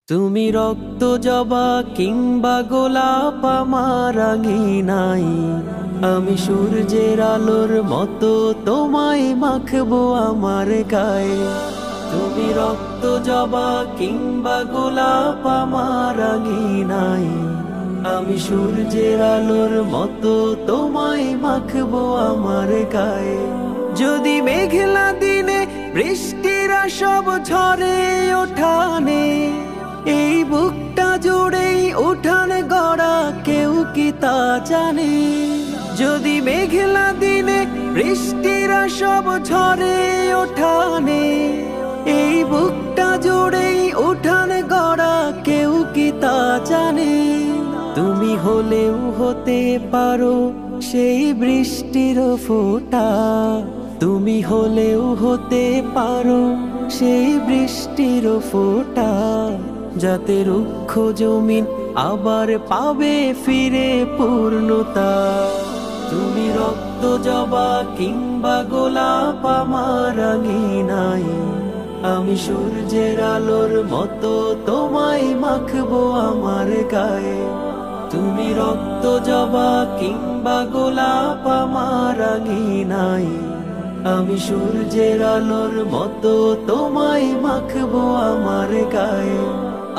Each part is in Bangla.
তুমি রক্ত জবা কিংবা গোলাপ আমার নাই, আমি সূর্যের আলোর মতো তোমায় মাখবো আমার গায়ে। তুমি রক্ত জবা কিংবা গোলাপ আমার নাই, আমি সূর্যের আলোর মতো তোমায় মাখবো আমার গায়ে। যদি মেঘলা দিনে বৃষ্টিরা সব ঝরে ওঠানে, এই বুকটা জুড়েই উঠান গড়া কেউ কি তা জানে। যদি মেঘলা দিনে বৃষ্টিরা সব ঝরে ওঠানে, এই বুকটা জুড়েই উঠান গড়া কেউ কি তা জানে। তুমি হলেও হতে পারো সেই বৃষ্টির ফোঁটা, তুমি হলেও হতে পারো সেই বৃষ্টির ফোঁটা, যাতে রুক্ষ জমিন আবার পাবে ফিরে পূর্ণতা। তুমি রক্ত জবা কিংবা গোলাপ আমার নাই, আমি সূর্যের আলোর মতো তোমায় মাখবো আমার গায়ে। তুমি রক্ত জবা কিংবা গোলাপ আমার নাই, আমি সূর্যের আলোর মতো তোমায় মাখবো আমার গায়ে।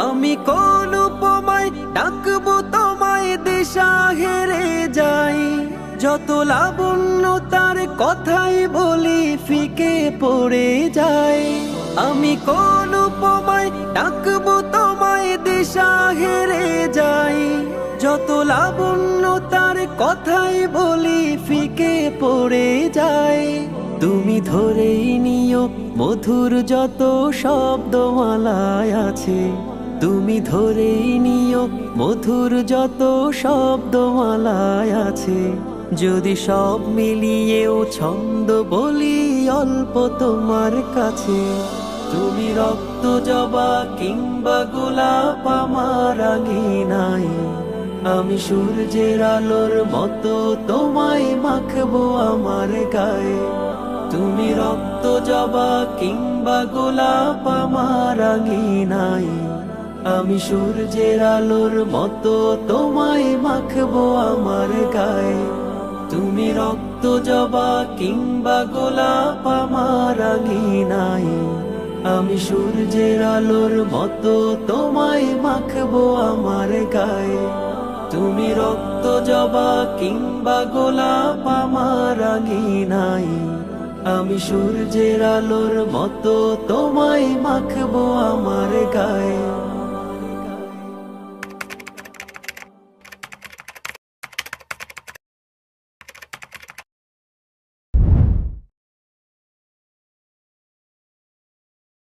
আমি কোন উপমায় ডাকবো তোমায় দিশা হেরে যাই, যত লাবণ্য তার কথাই বলি ফিকে পড়ে যায়। আমি কোন উপমায় ডাকবো তোমায় দিশা হেরে যাই, যত লাবণ্য তার কথাই বলি ফিকে পড়ে যায়। তুমি ধরেই নিও মধুর যত শব্দমালায় আছে, তুমি ধরেই নিও মধুর যত শব্দমালায় আছে। যদি সব মিলিয়েও ছন্দ বলি অল্প তোমার কাছে। তুমি রক্ত জবা কিংবা গোলাপ আমার নাই, আমি সূর্যের আলোর মতো তোমায় মাখবো আমার গায়ে। তুমি রক্ত জবা কিংবা গোলাপ আমার নাই, আমি সূর্যের আলোর মতো তোমায় মাখবো আমার গায়ে। তুমি রক্ত জবা কিংবা গোলাপ আমার নাই, আমি সূর্যের আলোর মতো তোমায় মাখবো আমার গায়ে। তুমি রক্ত জবা কিংবা গোলাপ আমার নাই, আমি সূর্যের আলোর মতো তোমায় মাখবো আমার গায়ে।